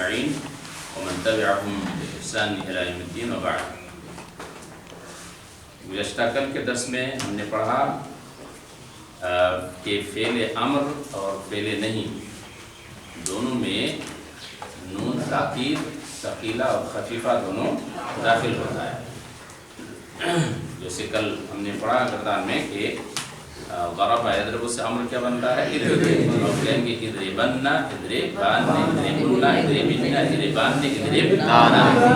أجمعين ومن تبعهم بإحسان إلى يوم الدين وبعد. گزشتہ کل کے درس میں ہم نے پڑھا کہ فعل امر اور فعل نہیں دونوں میں نون تاکید ثقیلہ اور خفیفہ دونوں داخل ہوتا ہے. جیسے کل ہم نے پڑھا گردان میں کہ ضرب یضرب سے امر کیا بنتا ہے اضرب، اور کہیں گے اضربن اضربان اضربن اضربن اضربان اضربنا.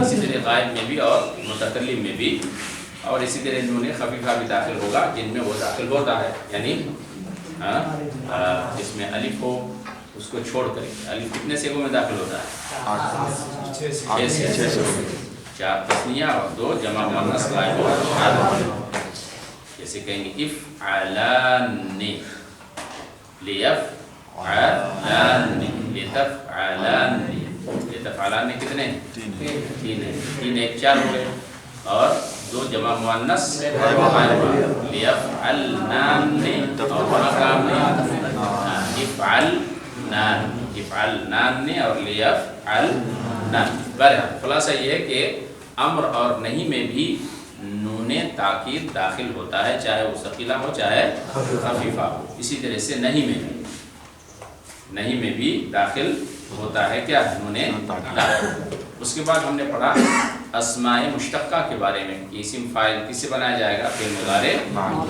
اسی طرح غائب میں بھی اور متکلم میں بھی، اور اسی طرح نون خفیفہ بھی داخل ہوگا جن میں وہ داخل ہوتا ہے، یعنی جس میں الف ہو اس کو چھوڑ کر. الف کتنے سیگوں میں داخل ہوتا ہے؟ 6 سے 4 تثنیہ اور 2 جمع مؤنث غائب ہو. جیسے کہیں گے افعلان لیفعلان لتفعلان. لتفعلان کتنے؟ 3 ہیں. 3 1 4 ہو گئے اور 2 جمع مؤنث لیفعلنان اور مقام افعلنان اور لیفعلنان. بہرحال خلاصہ یہ ہے کہ امر اور نہیں میں بھی نون تاکید داخل ہوتا ہے، چاہے وہ ثقیلہ ہو چاہے خفیفہ ہو. اسی طرح سے نہیں میں بھی داخل ہوتا ہے کیا؟ نون تاکید. اس کے بعد ہم نے پڑھا اسماء مشتقہ کے بارے میں کہ اسم فاعل کس سے بنایا جائے گا؟ فعل مضارع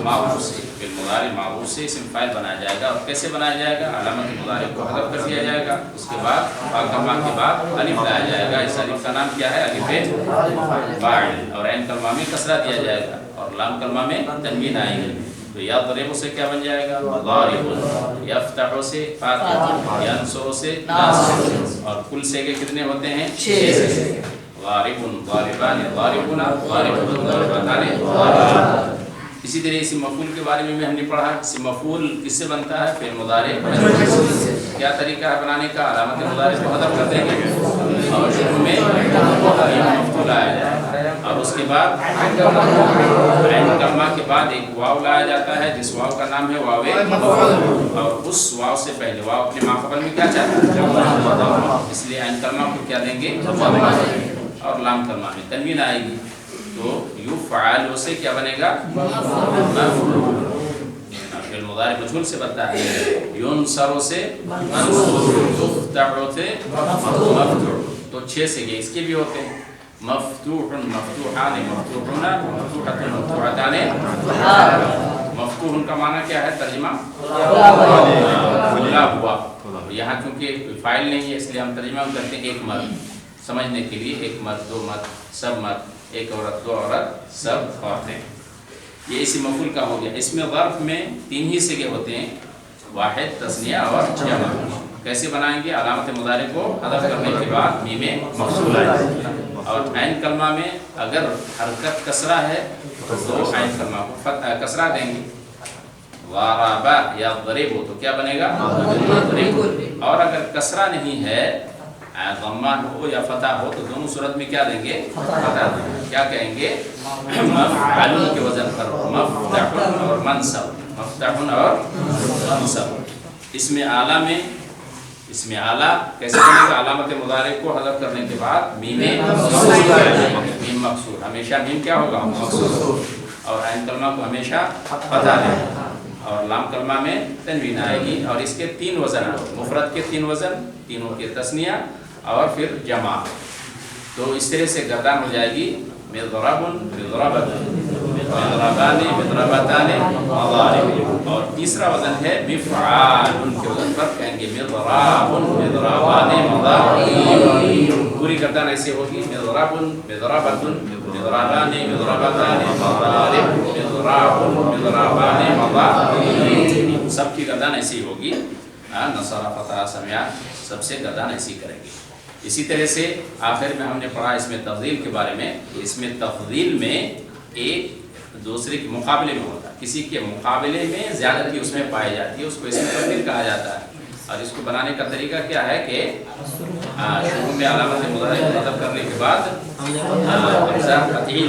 معروف سے. فعل مضارع معروف سے اسم فاعل بنایا جائے گا. اور کیسے بنایا جائے گا؟ علامت مضارع کو حذف کر دیا جائے گا. اس کے بعد فاء کے بعد الف لایا جائے گا. اس الف کا نام کیا ہے؟ الف فاعل. اور عین کلمہ میں کسرہ دیا جائے گا اور لام کلمہ میں تنوین آئے گی. تو یضرب سے کیا بن جائے گا؟ ضارب. یفتح سے فاتح. ینصر سے ناصر. اور کل سے کے کتنے ہوتے ہیں؟ 6. ضارب ضاربان ضاربون ضاربون ضاربتان ضاربات. اسی طرح اسم مفعول کے بارے میں ہم نے پڑھا. اسم مفعول کس سے بنتا ہے؟ فعل مضارع. کیا طریقہ ہے بنانے کا؟ علامت مضارع کو حذف کر دیں گے اور شروع میں مفعول آیا جائے گا. اور اس کے بعد عین کلمہ کے بعد ایک واو لایا جاتا ہے جس واو کا نام ہے واو مفعول. اور اس واو سے پہلے واو اپنے ماقبل میں کیا چاہتا ہے؟ اس لیے عین کلمہ کو کیا دیں گے؟ اور لام کلمہ میں تنوین آئے گی. تو یفعل سے کیا بنے گا؟ مفعول. فعل مضارع مجهول سے بنتا ہے. ینصر سے منصور. یفتح سے مفتوح. تو 6 سے یہ اس کے بھی ہوتے ہیں. مفتوح مفتوحان مفتوحون مفتوحۃ مفتوحتان. مفتوح کا معنی کیا ہے؟ ترجمہ کھلا ہوا. یہاں چونکہ فاعل نہیں ہے اس لیے ہم ترجمہ کرتے ہیں ایک مرد. سمجھنے کے لیے ایک مرد 2 مرد سب مرد، ایک عورت 2 عورت سب عورتیں. یہ اسم مفعول کا ہو گیا. اس میں ظرف میں 3 ہی صیغے ہوتے ہیں، واحد تثنیہ اور جمع. کیسے بنائیں گے؟ علامت مضارع کو حذف کرنے کے بعد میم مفصول آئے گا. اور عین کلمہ میں اگر حرکت کسرہ ہے تو عین کلمہ کو کسرہ دیں گے. ضرب یا ضرب تو کیا بنے گا؟ ضرب. اور اگر کسرہ نہیں ہے، ضمہ ہو یا فتح ہو، تو دونوں صورت میں کیا دیں گے؟ فتح دیں گے. کیا کہیں گے؟ مفعل کے وزن پر مفتح اور منصب. مفتح اور منصب. اس میں اعلیٰ کیسے بنے گا؟ علامت مضارع کو حذف کرنے کے بعد میم مکسور. ہمیشہ میم کیا ہوگا؟ مکسور. اور عین کلمہ کو ہمیشہ فتح دیں گے اور لام کلمہ میں تنوین آئے گی. اور اس کے 3 وزن، مفرد کے 3 وزن، تینوں کے تثنیہ اور پھر جمع. تو اس طرح سے گردان ہو جائے گی مضرب مضربۃ مضربان مضربتان مضارب. اور تیسرا وزن ہے مفعال. ان کے وزن پر کہیں گے مضراب مضربان مضارب. پوری گردان ایسے ہوگی مضرب مضربۃ مضربان مضربتان مضارب مضراب مضربان مضارب. سب کی گردان ایسی ہوگی. نصر فتح سمع سب سے گردان ایسی کریں گے. اسی طرح سے آخر میں ہم نے پڑھا اس میں تفضیل کے بارے میں. اس میں تفضیل میں ایک دوسرے کے مقابلے میں ہوتا ہے. کسی کے مقابلے میں زیادتی اس میں پائی جاتی ہے، اس کو اس میں تفضیل کہا جاتا ہے. اور اس کو بنانے کا طریقہ کیا ہے کہ شروع میں علامت مضارع کو حذف کرنے کے بعد حمزہ فتحی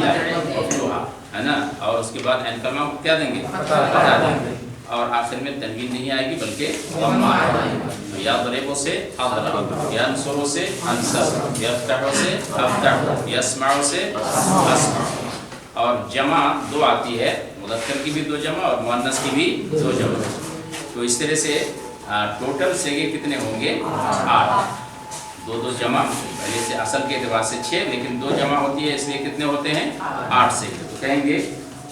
ہے نا، اور اس کے بعد عین کلمہ کو کیا دیں گے؟ فتح دیں گے. اور آخر میں تنوین نہیں آئے گی بلکہ ضمہ آئے گا. یضرب سے اضرب، ینصر سے انصر، یفتح سے افتح، یسمع سے اسمع. اور جمع دو آتی ہے، مذکر کی بھی دو جمع اور مؤنث کی بھی دو جمع. تو اس طرح سے ٹوٹل سیگے کتنے ہوں گے؟ 8. دو دو جمع، پہلے سے اصل کے اعتبار سے 6 لیکن دو جمع ہوتی ہے اس لیے کتنے ہوتے ہیں؟ 8 سیگے. تو کہیں گے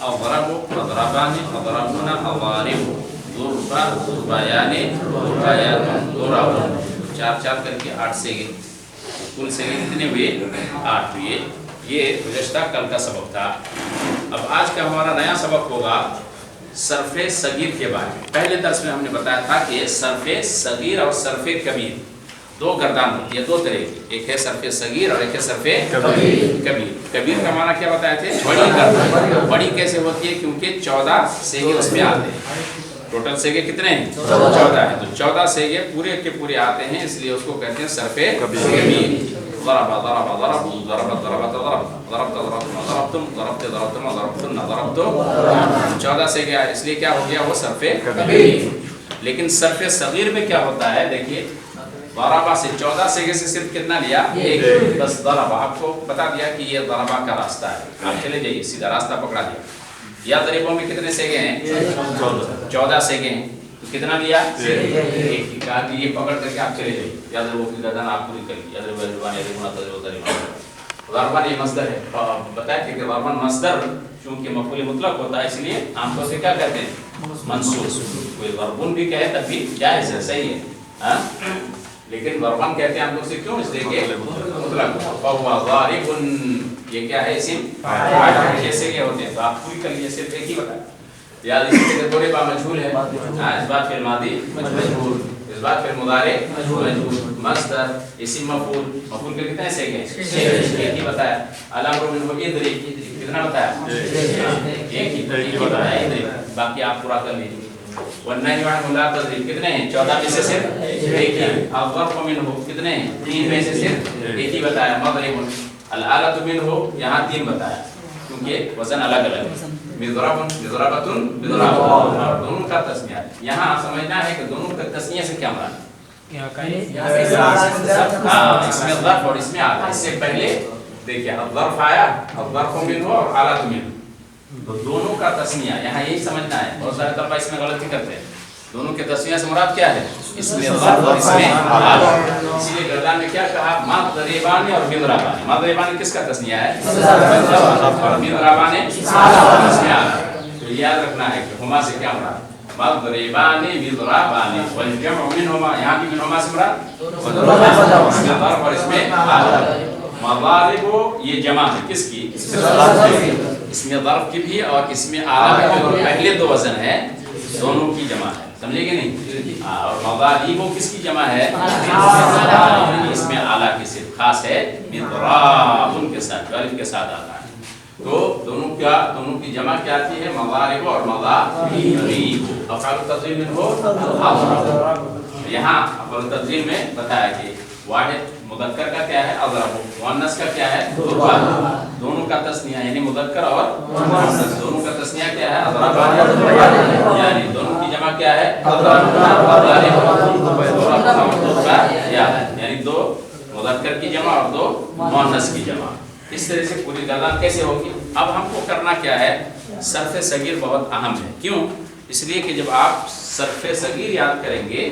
اضرب، اضربان، اضربن، اضارب، ضرب، ضربیان، ضربیات، ضرب. 4 کر کے 8 سیگے. کل سیگے کتنے ہوئے؟ 8 ہوئے. یہ گزشتہ کل کا سبق تھا. اب آج کا ہمارا نیا سبق ہوگا صرف صغیر کے بارے میں. پہلے درس میں ہم نے بتایا تھا کہ صرف صغیر اور صرف کبیر دو گردان ہوتی ہے، دو طرح کی. ایک ہے صرف صغیر اور ایک ہے صرف کبیر. کبیر کا معنی کیا بتایا تھے؟ بڑی گردان. بڑی کیسے ہوتی ہے؟ کیونکہ 14 سیگے اس میں آتے ہیں. ٹوٹل سیگے کتنے ہیں؟ 14 ہیں. تو 14 سیگے پورے کے پورے آتے ہیں، اس لیے اس کو کہتے ہیں صرف کبیر. ضرب ضرب ضرب، ضربت ضربت ضرب، ضربت ضربتم ضربتم، ضربت ضربتم ضربتن ضربتم. 14 سے گیا، اس لیے کیا ہو گیا؟ وہ صرف کبیر. لیکن صرف صغیر میں کیا ہوتا ہے؟ دیکھیے ضربہ سے 14 سیگے سے صرف کتنا لیا؟ ایک. بس ضربہ آپ کو بتا دیا کہ یہ ضربہ کا راستہ ہے، آپ چلے جائیے سیدھا راستہ پکڑا دیا. یا ضربوں میں کتنے سیگے ہیں؟ 14 سیگے ہیں. تو کتنا لیا؟ ایک. کہا کہ یہ پکڑ کر کے آپ چلے جائیے. یا ضربوں کی گردان آپ پوری کر لی. یا ضربان یضربون تضرب ضربان. ضربان یہ مصدر ہے. بتایا کہ ضربان مصدر چونکہ مفعول مطلق ہوتا ہے اس لیے عام طور سے کیا کہتے ہیں؟ منصوب. کوئی ضربون بھی کہے تب بھی جائز ہے، صحیح ہے. لیکن ضربان کہتے ہیں ہم لوگ سے کیوں؟ اس لیے کہ مطلق. فهو ضارب، یہ کیا ہے؟ اسم فاعل. جیسے کہ ہوتے ہیں تو آپ پوری کر لیجیے، صرف ایک ہی بتایا. یاد رکھیے کہ ضرب مجهول ہے، اس بات فعل ماضی مجهول، اس بات فعل مضارع مجهول، مصدر اسم مفعول. مفعول کے کتنے سیگے ہیں؟ 6. ایک ہی بتایا. الامر منه اضرب، کتنا بتایا؟ ایک ہی بتایا اضرب. باقی آپ پورا کر لیجیے. والنهي عنه لا تضرب، کتنے ہیں؟ 14 میں سے صرف ایک ہی. الظرف منه کتنے ہیں؟ 3 میں سے صرف ایک ہی بتایا. مضرب. الآلة منه یہاں 3 بتایا کیونکہ وزن الگ الگ ہے. مضرب، مضربۃ، مضرب، دونوں کا تسنیہ. یہاں سمجھنا ہے کہ دونوں کا تسنیہ سے کیا مراد ہے؟ اس میں ظرف اور اس میں آلہ. اس سے پہلے دیکھیے الظرف آیا، الظرف منه اور آلة منه، تو دونوں کا تسنیہ یہاں یہی سمجھنا ہے. بہت سارے طلبہ اس میں غلطی کرتے ہیں. دونوں کے تسنیہ سے مراد کیا ہے؟ اس میں ظرف اور اس میں آلہ. اسی لیے گردان میں کیا کہا؟ مضربان اور مضربان. مضربان کس کا تسنیہ ہے؟ اور مضربان اس میں آلہ. تو یاد رکھنا ہے کہ ہما سے کیا مراد؟ مضربان مضربان. والجمع منهما، یہاں بھی منهما سے مراد اس میں ظرف اور اس میں آلہ. مضارب یہ جمع ہے کس کی؟ اس میں ظرف کی بھی اور اس میں آلہ کی. پہلے دو وزن ہے، دونوں کی جمع ہے. سمجھے کہ نہیں؟ اور مضارب کس کی جمع ہے؟ اس میں آلہ کی صرف خاص ہے مضراب کے ساتھ، الف کے ساتھ آتا ہے. تو دونوں کی جمع کیا آتی ہے؟ مضارب اور مضارب. افعال التفضیل میں ہو یہاں افعال التفضیل میں بتایا کہ واحد مذکر کا کیا ہے؟ اضرب. مؤنث کا کیا ہے؟ ضرب. دونوں کا تسنیہ یعنی مذکر اور مؤنث دونوں کا تسنیہ کیا ہے؟ اضرب. یعنی دونوں کی جمع کیا ہے؟ اضرب. یعنی دو مذکر کی جمع اور دو مؤنث کی جمع. اس طرح سے پوری گردان کیسے ہوگی؟ اب ہم کو کرنا کیا ہے؟ صرف صغیر بہت اہم ہے. کیوں؟ اس لیے کہ جب آپ صرف صغیر یاد کریں گے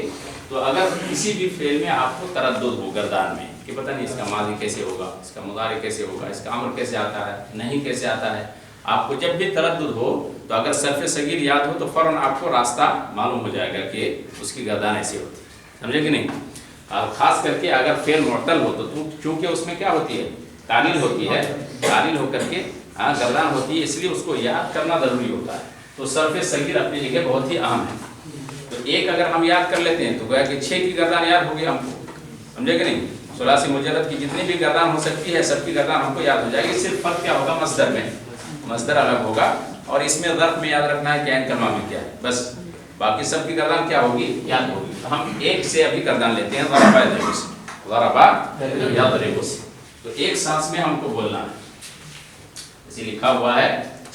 تو اگر کسی بھی فعل میں آپ کو تردد ہو گردان میں کہ پتہ نہیں اس کا ماضی کیسے ہوگا، اس کا مضارع کیسے ہوگا، اس کا امر کیسے آتا ہے، نہیں کیسے آتا ہے، آپ کو جب بھی تردد ہو تو اگر صرف صغیر یاد ہو تو فوراً آپ کو راستہ معلوم ہو جائے گا کہ اس کی گردان ایسی ہوتی ہے. سمجھے کہ نہیں؟ اور خاص کر کے اگر فعل معطل ہو تو چونکہ اس میں کیا ہوتی ہے؟ تعلیل ہوتی ہے. تعلیل ہو کر کے گردان ہوتی ہے، اس لیے اس کو یاد کرنا ضروری ہوتا ہے. تو صرف صغیر اپنی جگہ بہت ہی اہم ہے. تو ایک اگر ہم یاد کر لیتے ہیں تو گویا کہ 6 کی گردان یاد ہوگی ہم کو. سمجھے کہ نہیں؟ ثلاثی مجرد کی جتنی بھی گردان ہو سکتی ہے سب کی گردان ہم کو یاد ہو جائے گی. صرف فرق کیا ہوگا؟ مصدر میں. مصدر الگ ہوگا اور اس میں ظرف میں یاد رکھنا ہے کہ عین کلمہ میں کیا ہے. بس باقی سب کی گردان کیا ہوگی؟ یاد ہوگی. ہم ایک سے ابھی گردان لیتے ہیں ضربہ یضرب سے. ضربہ یضرب سے. تو ایک سانس میں ہم کو بولنا ہے. اسی لکھا ہوا ہے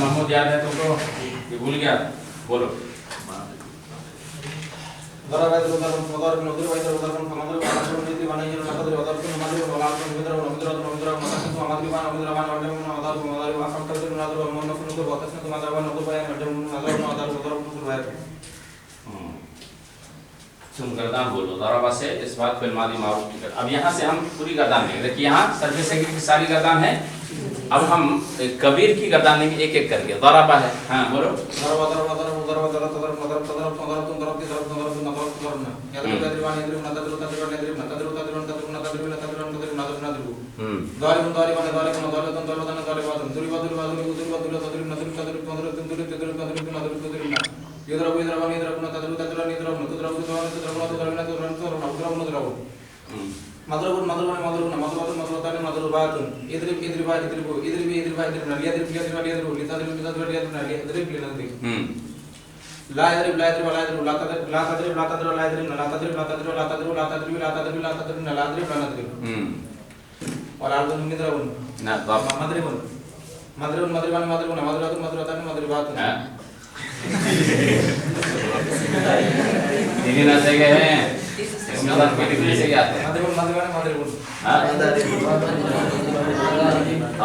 محمود یاد ہے تم کو یہ بھول گیا بولو تم گردان بولو ضربہ سے اس بات فعل ماضی معروف کی گردان. اب یہاں سے ہم پوری گردان لیں گے. دیکھیے یہاں سجدے سے کی ساری گردان ہے. اب ہم کبیر کی گردان لیں گے ایک ایک کر کے. ضربہ ہے ہاں بولو مضروب مضروب مضروب مضروب مضروبان مضروبات اضرب اضرب اضرب اضرب اضرب اضرب ليضرب ليضرب ليضرب لتضرب لتضرب ليضرب ليضرب لنضرب لا يضرب لا يضرب لا يضرب لا تضرب لا تضرب لا تضرب لا يضرب لا تضرب لا تضرب لا تضرب لا تضرب لا تضرب لا تضرب لا يضرب لا نضرب والعرض مضرب نعم ضرب مضرب مضرب مضربان مضربون مضربات مضربتان مضربات دینی نہ سے گئے ہیں اس میں اللہ کی ڈگری سے کیا آتے ہیں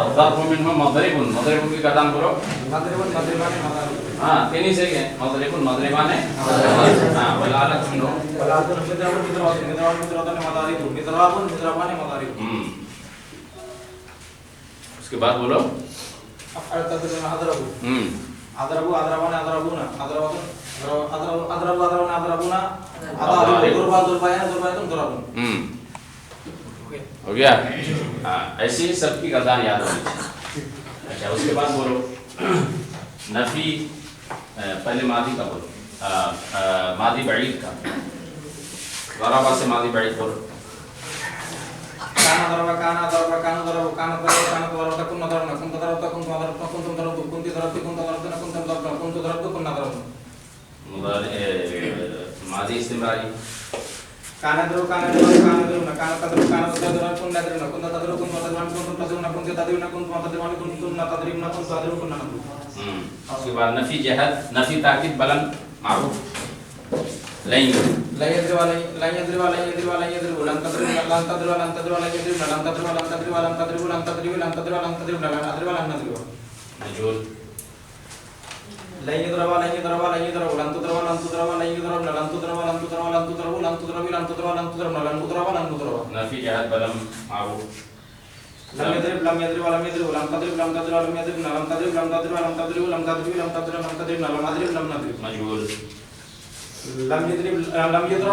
الضرب منه مضرب مضرب کی قدم کرو ہاں تینی سے گئے مضرب مضربان ہاں والآلت منه اس کے بعد بولو اضربوا اضربون اضربون اضربون اضربوا اضربون اضربون اضربوا ضربان ضربان ضربون ہو گیا ہاں ایسی سب کی گردان یاد ہونی چاہیے. اچھا اس کے بعد بولو نفی پہلے ماضی کا بولو ماضی بعید کا ضربہ سے ماضی بعید بولو كان ضرب كان ضرب كان ضرب كان ضرب كان ضرب كن ضرب كنت ضربت كنت ضربت كنت ضربت كنت ضربت كنت ضربت كنت ضربت كنت ضربت كنا ضربت ماضی استمراری كان ضرب كان ضرب كان ضرب كان تضرب كان ضرب كن ضرب كنت تضرب كنت تضرب كنت تضرب كنت تضرب كنت تضرب كنت تضرب كنت تضرب كنا نضرب. اس کے بعد نفی جہد نفی تاکید بلند معروف لن يضرب لن يضرب لن يضرب لن يضرب لن يضرب لن تضرب لن تضرب لن تضرب لن يضرب لن تضرب لن تضرب لن تضرب لن تضرب لن تضرب لن تضرب لن اضرب لن نضرب مجهول لن يضرب لن يضرب لن يضرب لن تضرب لن تضرب لن يضرب لن تضرب لن تضرب لن تضرب لن تضرب لن تضرب لن تضرب لن تضرب لن نضرب نفی جہد بلند معروف لم يضرب لم يضرب لم يضرب لم تضرب لم تضرب لم يضرب لم تضرب لم تضرب لم تضرب لم تضرب لم تضرب لم تضرب لم اضرب لم نضرب مجهول لم يضرب لم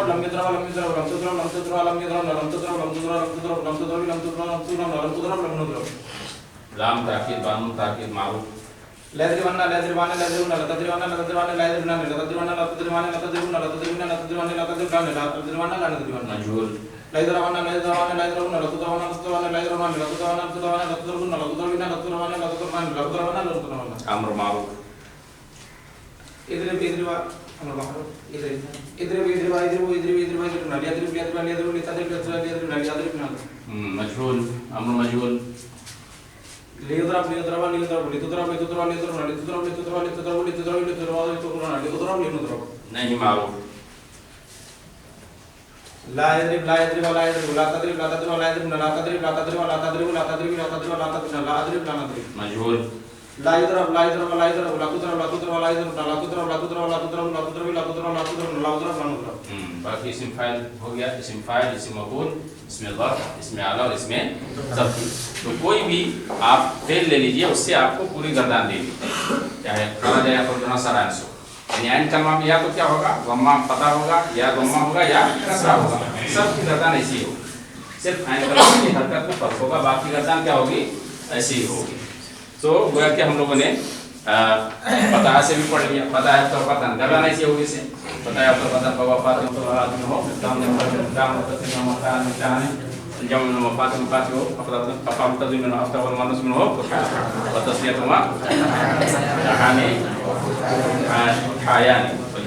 يضرب لم يضرب لم يضرب لم تضرب لم تضرب لم يضرب لم تضرب لم تضرب لم تضرب لم تضرب لم تضرب لم تضرب لم تضرب لم نضرب لام تاکید بانون تاکید معروف لا يضربن لا يضربن لا يضربن لا تضربن لا تضربن لا يضربن لا تضربن لا تضربن لا تضربن لا تضربن لا تضربن لا تضربن لا تضربن لا نضربن مجهول لا يضربن لا يضربن لا يضربن لا تضربن لا تضربن لا يضربن لا تضربن لا تضربن لا تضربن لا تضربن لا تضربن لا تضربن لا تضربن لا تضربن امر معروف اضرب اضرب امر معروف اضرب اضرب اضرب اضرب اضرب اضرب اضرب لا يضرب يضرب لا يضرب لتضرب يضرب يضرب لا يضرب مجهول امر مجهول ليضرب ليضرب ليضرب لتضرب لتضرب ليضرب لتضرب لتضرب لتضرب لتضرب لتضرب لتضرب لنضرب نہیں معروف لا يضرب لا يضرب لا يضرب لا تضرب لا تضرب لا يضرب لا تضرب لا تضرب لا تضرب لا تضرب لا تضرب لا تضرب لا اضرب لا نضرب مجهول لا يضرب لا يضرب لا يضرب لا تضرب لا تضرب لا يضرب لا تضرب لا تضرب لا تضرب لا تضرب لا تضرب لا تضرب لا تضرب لا نضرب. باقی اسم فاعل ہو گیا اسم فاعل اسم مفعول اسم ظرف اسم اعلی اور اسم ظرف. تو کوئی بھی آپ فعل لے لیجئے اس سے آپ کو پوری گردان دے گی چاہے خرج یا فرجنا سرانسو یعنی عین کلمہ میں یا تو کیا ہوگا ضمہ فتح ہوگا یا ضمہ ہوگا یا کسرہ ہوگا سب کی گردان ایسی ہوگی صرف عین کلمہ کی حرکت میں فرق ہوگا باقی گردان کیا ہوگی ایسی ہی ہوگی. تو گویا کہ ہم لوگوں نے فتح سے بھی پڑھ لیا فتح ہے تو فتح گردان ایسی ہوگی سے فتح ہے تو فتح بوافات مطلعات میں ہو دام نے دام متصل مقام جان جمع من مفات مفات ہو فقام تدوین من افتح والمانس من ہو وتصلیت ہوا جہانی حیانی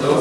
2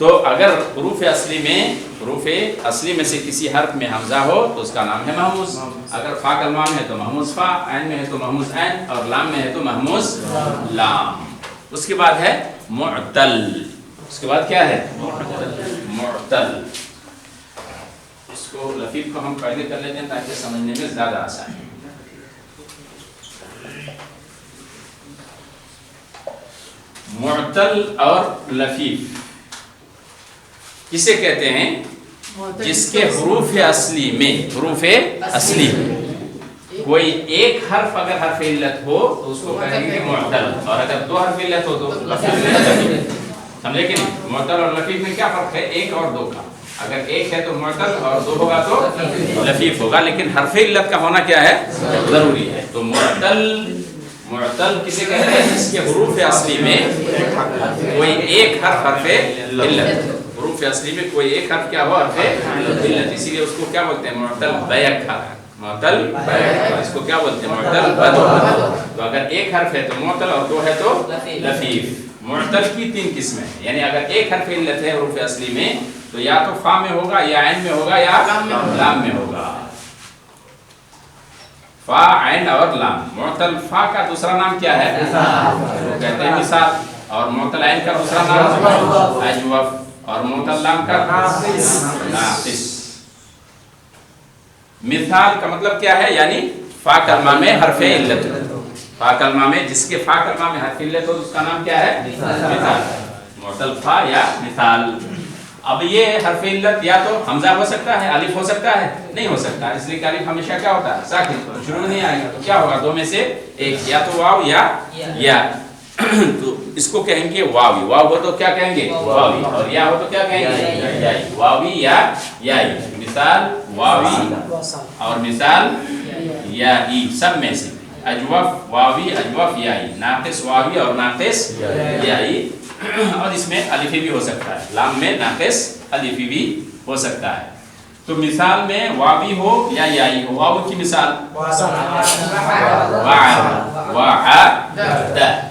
تو اگر حروف اصلی میں سے کسی حرف میں حمزہ ہو تو اس کا نام ہے محموز. اگر فا کلمہ میں ہے تو محموز فا، عین میں ہے تو محموز عین، اور لام میں ہے تو محموز لام. اس کے بعد ہے معتل. اس کے بعد کیا ہے؟ معتل. اس کو لفیف کو ہم قاعدے کر لیتے ہیں تاکہ سمجھنے میں زیادہ آسان ہے. معتل اور لفیف کسے کہتے ہیں؟ جس کے حروف اصلی کوئی ایک حرف اگر حرف علت ہو تو اس کو کہیں گے معتل، اور اگر دو حرف علت ہو تو لفیف. سمجھے کہ نہیں؟ معتل اور لفیف میں کیا فرق ہے؟ ایک اور دو کا. اگر ایک ہے تو معتل اور دو ہوگا تو لفیف ہوگا، لیکن حرف علت کا ہونا کیا ہے؟ ضروری ہے. تو معتل کسے کہتے ہیں؟ جس کے حروف اصلی میں کوئی ایک حرف علت، حروف اصلی میں کوئی ایک حرف کیا ہو؟ حرف علت. اسی لیے اس کو کیا بولتے ہیں؟ معتل بیک حرف. معتل اس کو کیا بولتے ہیں؟ معتل بد. تو اگر ایک حرف ہے تو معتل اور دو ہے تو لفیف. معتل کی 3 قسمیں ہیں، یعنی اگر ایک حرف علت ہے حروف اصلی میں تو یا تو فا میں ہوگا یا عین میں ہوگا یا لام میں ہوگا. فا، عین اور لام. معتل فا کا دوسرا نام کیا ہے؟ وہ کہتے ہیں مثال. اور معتل عین کا دوسرا نام اجوف، اور معتل لام کا ناقص. مثال کا مطلب کیا ہے؟ یعنی فا کلمہ میں حرف علت. فا کلمہ میں جس کے فا کلمہ میں حرف علت ہو اس کا نام کیا ہے؟ مثال. معتل فا یا مثال. اب یہ حرف علت یا تو حمزہ ہو سکتا ہے، الف ہو سکتا ہے، نہیں ہو سکتا. اس لیے کہ الف ہمیشہ کیا ہوتا ہے؟ ساکن، شروع میں نہیں آئے گا. تو کیا ہوگا؟ دو میں سے ایک، یا تو واو یا. تو اس کو کہیں گے واوی. واو ہو تو کیا کہیں گے؟ واوی. اور یا ہو تو کیا کہیں گے؟ یائی. واوی یا یائی. مثال واوی اور مثال یائی. سب میں سے اجوف واوی، اجوف یائی. ناقص واوی اور ناقص یائی. اور اس میں الفی بھی ہو سکتا ہے. لام میں ناقص الفی بھی ہو سکتا ہے. تو مثال میں واوی ہو یا یائی ہو. واو کی مثال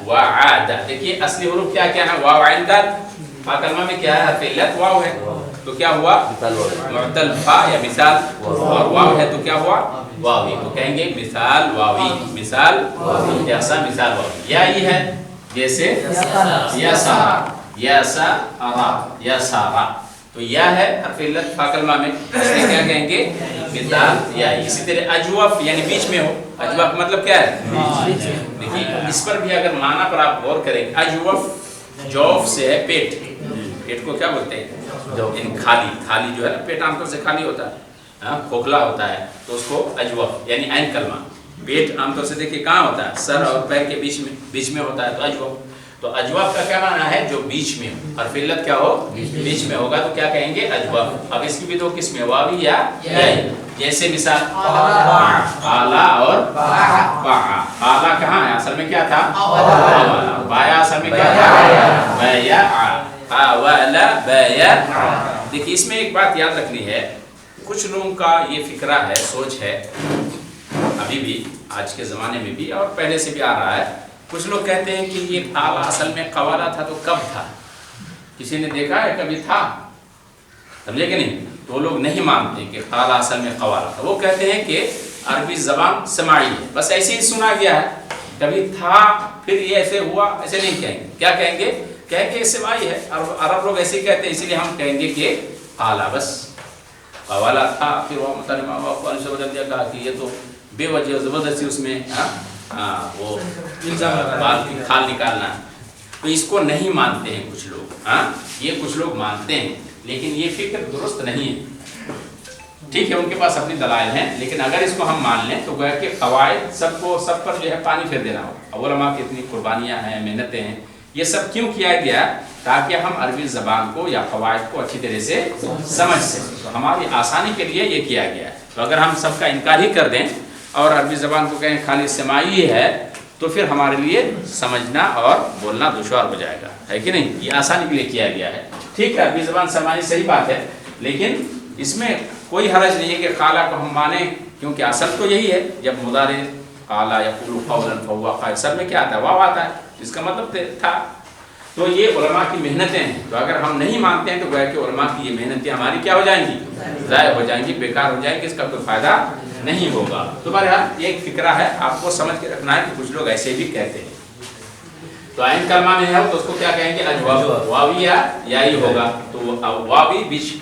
وعد. دیکھیے اصلی حروف کیا کیا ہے؟ واو عین دال. فا کلمہ میں کیا ہے؟ حرف علت واو ہے. تو کیا ہوا؟ معتل فا یا مثال. اور واو ہے تو کیا ہوا؟ واوی. تو کہیں گے مثال واوی. مثال جیسا مثال واوی. یا یہ ہے جیسے یا سارا. تو یا ہے حرف علت فا کلمہ میں، اس میں کیا کہیں گے؟ مثال یا. اسی طرح اجوف یعنی بیچ میں ہو. اجوف مطلب کیا ہے؟ دیکھیے اس پر بھی اگر معنی پر آپ غور کریں، اجوف جوف سے ہے پیٹ. پیٹ کو کیا بولتے ہیں؟ یعنی خالی جو ہے نا، پیٹ عام طور سے خالی ہوتا ہے، کھوکھلا ہوتا ہے، تو اس کو اجوف یعنی عین کلمہ. پیٹ عام طور سے دیکھیے کہاں ہوتا ہے؟ سر اور پیر کے بیچ میں ہوتا ہے، تو اجوف. تو اجوف کا کیا معنی ہے؟ جو بیچ میں ہو. حرف علت کیا ہو؟ بیچ میں ہوگا تو کیا کہیں گے؟ اجوف. اب اس کی بھی 2 قسمیں، واوی یا یائی. جیسے مثال آلا اور باعا. آلا کہاں ہے؟ اصل میں کیا تھا؟ بایا اصل میں کیا تھا؟ بایا. آوالا بایا. دیکھیے اس میں ایک بات یاد رکھنی ہے. کچھ لوگوں کا یہ فکرہ ہے، سوچ ہے، ابھی بھی آج کے زمانے میں بھی اور پہلے سے بھی آ رہا ہے. کچھ لوگ کہتے ہیں کہ یہ آلا اصل میں قوالا تھا. تو کب تھا؟ کسی نے دیکھا ہے کبھی تھا؟ سمجھے کہ نہیں؟ تو وہ لوگ نہیں مانتے کہ قالا اصل میں قوالا تھا. وہ کہتے ہیں کہ عربی زبان سماعی ہے، بس ایسے ہی سنا گیا ہے. کبھی تھا پھر یہ ایسے ہوا، ایسے نہیں کہیں گے. کیا کہیں گے؟ کہیں گے سماعی ہے. عرب لوگ ایسے کہتے ہیں، اسی لیے ہم کہیں گے کہ قالا بس قوالا تھا، پھر وہ مترجمہ سے بدل دیا، کہا کہ یہ تو بے وجہ زبردستی اس میں وہ بات کی کھال نکالنا. تو اس کو نہیں مانتے ہیں کچھ لوگ. یہ کچھ لوگ مانتے ہیں، لیکن یہ فکر درست نہیں ہے. ٹھیک ہے، ان کے پاس اپنی دلائل ہیں، لیکن اگر اس کو ہم مان لیں تو گویا کہ قواعد سب پر جو ہے پانی پھیر دینا ہو. علماء کی اتنی قربانیاں ہیں، محنتیں ہیں. یہ سب کیوں کیا گیا؟ تاکہ ہم عربی زبان کو یا قواعد کو اچھی طرح سے سمجھ سکیں. تو ہماری آسانی کے لیے یہ کیا گیا ہے. تو اگر ہم سب کا انکار ہی کر دیں اور عربی زبان کو کہیں خالی سماعی ہے تو پھر ہمارے لیے سمجھنا اور بولنا دشوار ہو جائے گا، ہے کہ نہیں؟ یہ آسانی کے لیے کیا گیا ہے. ٹھیک ہے، عربی زبان سماعی صحیح بات ہے، لیکن اس میں کوئی حرج نہیں ہے کہ قالا کو ہم مانیں، کیونکہ اصل تو یہی ہے. جب مضارع قالا یقول قولا فهو قائل، سب میں کیا آتا ہے؟ واو آتا ہے، اس کا مطلب تھا. تو یہ علماء کی محنتیں ہیں. تو اگر ہم نہیں مانتے ہیں تو گویا کہ علماء کی یہ محنتیں ہماری کیا ہو جائیں گی؟ ضائع ہو جائیں گی، بیکار ہو جائیں گی، اس کا کوئی فائدہ نہیں ہوگا. تو بہرحال یہ ایک فکرہ ہے، آپ کو سمجھ کے رکھنا ہے کہ کچھ لوگ ایسے بھی کہتے ہیں. تو عین کلمہ میں ہے تو اس کو کیا کہیں گے؟ اجواو، واوی یا یائی ہوگا. تو واوی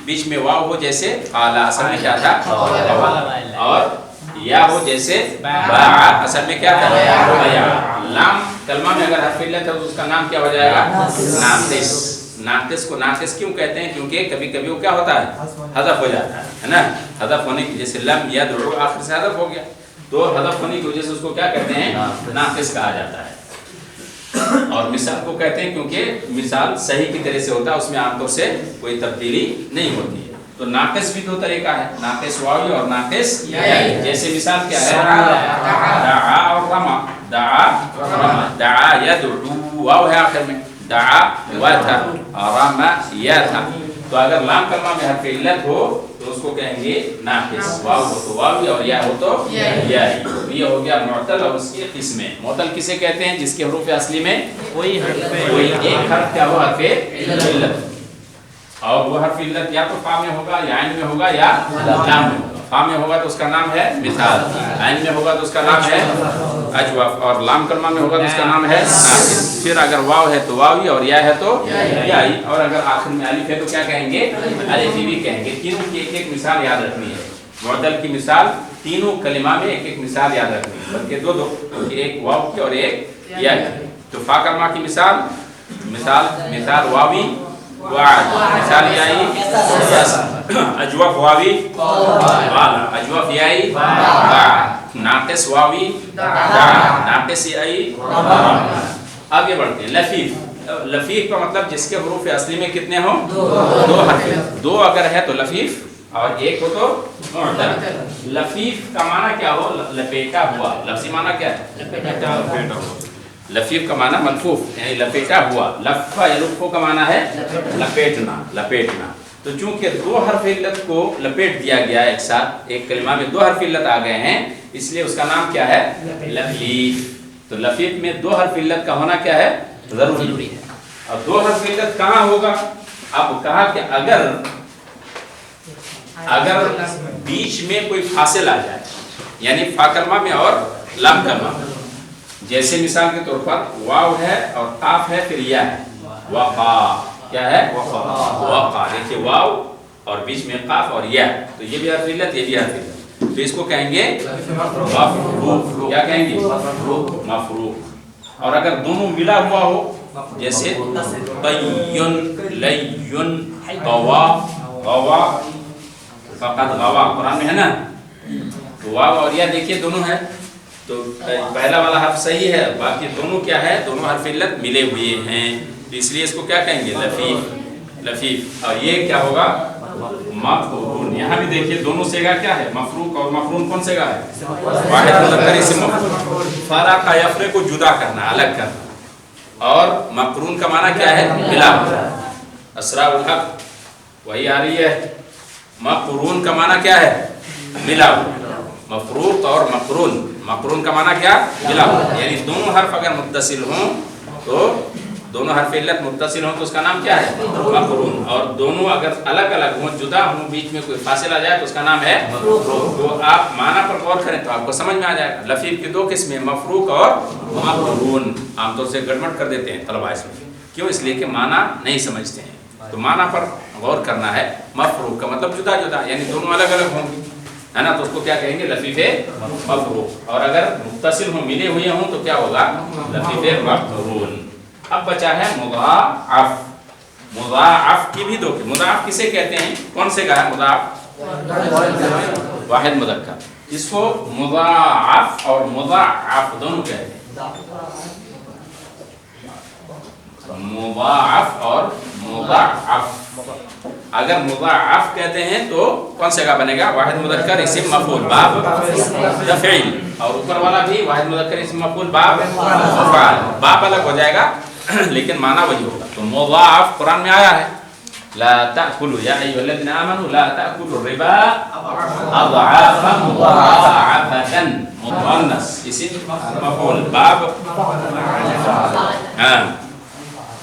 بیچ میں واو ہو جیسے قال، اصل میں کیا تھا؟ اور یا ہو جیسے باع، اصل میں کیا تھا؟ باع. لام کلمہ میں اگر حرف علت ہے تو اس کا نام کیا ہو جائے گا؟ ناقص. ناقص کو ناقص کیوں کہتے ہیں؟ کیونکہ کبھی کبھی وہ کیا ہوتا ہے؟ حذف ہو جاتا ہے نا. حذف ہونے کی جیسے لم یدعو آخر سے حذف ہو گیا، تو حذف ہونے کی وجہ سے اس کو کیا کہتے ہیں؟ ناقص کہا جاتا ہے. اور مثال کو کہتے ہیں کیونکہ مثال صحیح کی طرح سے ہوتا ہے، اس میں عام طور سے کوئی تبدیلی نہیں ہوتی ہے. تو ناقص بھی دو طریقہ ہے، ناقص واوی اور ناقص یائی. جیسے مثال کیا ہے؟ دعا اور رما. دعا رما، دعا یدعو واو ہے آخر میں، دعا وا تھا، رما یا تھا. تو اگر لام کلمہ میں حرف علت ہو تو اس کو کہیں گے ناقص. واو ہو تو واوی اور یا ہو تو یائی. یہ ہو گیا معتل اور اس کی قسمیں. معتل کسے کہتے ہیں؟ جس کے حروف اصلی میں کوئی ایک حرف کیا ہو؟ حرف علت. اور وہ حرف علت یا تو فا میں ہوگا یا عین میں ہوگا یا لام میں ہوگا. فا میں ہوگا تو اس کا نام ہے مثال، عین میں ہوگا تو اس کا نام ہے اجواف، اور لام کلمہ میں ہوگا تو اس کا نام ہے ناقص. پھر اگر واو ہے تو واوی اور یا ہے تو یائی، اور اگر آخر میں الف ہے تو کیا کہیں گے؟ الفی بھی کہیں گے. تینوں کی ایک ایک مثال یاد رکھنی ہے. معتل کی مثال تینوں کلمہ میں ایک ایک مثال یاد رکھنی ہے، بلکہ دو ایک واو کی اور ایک یا کی. تو فا کلمہ کی مثال واوی وعد، مثال یائی اجوف واوی والا، اجوف یائی باع، ناقص واوی دعا، ناقص یائی رما. آگے بڑھتے ہیں. لفیف. لفیف کا مطلب جس کے حروف اصلی میں کتنے ہوں؟ دو حرف. دو اگر ہے تو لفیف اور ایک ہو تو معتل. لفیف کا معنی کیا ہو؟ لپیٹا ہوا. لفظی معنی کیا ہے؟ لفیف کا معنی ملفوف یعنی لپیٹا ہوا. لفہ یلفو کا معنی ہے لپیٹنا، لپیٹنا. تو چونکہ دو حرف علت کو لپیٹ دیا گیا ایک ساتھ، ایک کلمہ میں دو حرف علت آ گئے ہیں، اس لیے اس کا نام کیا ہے؟ لفیف. تو لفیف میں دو حرف علت کا ہونا کیا ہے؟ ضروری ہے. اور دو حرف علت کہاں ہوگا؟ اب کہا کہ اگر بیچ میں کوئی فاصل آ جائے، یعنی فا کلمہ میں اور لام کلمہ میں. جیسے مثال کے طور پر واو ہے اور قاف ہے پھر یا ہے. وقا کیا ہے؟ وقا. دیکھیے واو اور بیچ میں قاف اور یا، تو یہ بھی حرف علت، یہ بھی حرف علت. تو اس کو کہیں گے مفروق. کیا کہیں گے؟ مفروق. اور اگر دونوں ملا ہوا ہو، جیسے طیّن، لیّن، غوا، غوا، فقط غوا قرآن میں ہے نا. تو واو اور یا دیکھیے دونوں ہے، تو پہلا والا حرف صحیح ہے، باقی دونوں کیا ہے؟ دونوں حرف علت ملے ہوئے ہیں. اس لیے اس کو کیا کہیں گے؟ لفیف. لفیف. اور یہ کیا ہوگا؟ مفرون. یہاں بھی دیکھیے دونوں سیگا کیا ہے؟ مفروق اور مفرون. کون سیگا ہے؟ واحد مذکر اسم مفرون. فرق یفرق کو جدا کرنا، الگ کرنا. اور مقرون کا معنی کیا ہے؟ ملا. اسراء الحق وہی آ رہی ہے. مقرون کا معنی کیا ہے؟ ملا. مفروق اور مقرون. مقرون کا معنی کیا؟ ملا. یعنی دونوں حرف اگر متصل ہوں تو دونوں حرف علت متصل ہوں تو اس کا نام کیا ہے؟ مقرون. اور دونوں اگر الگ الگ ہوں، جدا ہوں، بیچ میں کوئی فاصلہ آ جائے تو اس کا نام ہے مفروق. تو آپ معنی پر غور کریں تو آپ کو سمجھ میں آ جائے گا. لفیف کی دو قسمیں، مفروق اور مقرون. عام طور سے گڑبڑ کر دیتے ہیں طلباء اس میں. کیوں؟ اس لیے کہ معنی نہیں سمجھتے ہیں. تو معنی پر غور کرنا ہے. مفروق کا مطلب جدا جدا، یعنی دونوں الگ الگ ہوں گے، ہے نا. تو اس کو کیا کہیں گے؟ لفیف مفروق. اور اگر متصل ہوں، ملے ہوئے ہوں تو کیا ہوگا؟ لفیف مقرون. اب بچا ہے مضاعف. مضاعف کی بھی دو. مضاعف کسے کہتے ہیں؟ کون سے کا ہے مضاعف؟ واحد مذکر. اس کو مضاعف اور مضاعف دونوں کہتے ہیں. مضاعف اور مضاعف. اگر مضاعف کہتے ہیں تو کون سے کا بنے گا؟ واحد مذکر اسم مفعول باب تفعیل. اور اوپر والا بھی واحد مذکر اسم مفعول باب مفعول. باب الگ ہو جائے گا لیکن معنی وہی ہوگا. تو مضاعف قرآن میں آیا ہے، لا تأکلوا یا ایھا الذین آمنوا لا تأکلوا الربا اضعافا مضاعفة. مؤنث اسم مفعول باب.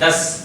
10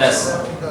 10।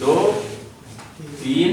2 3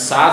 7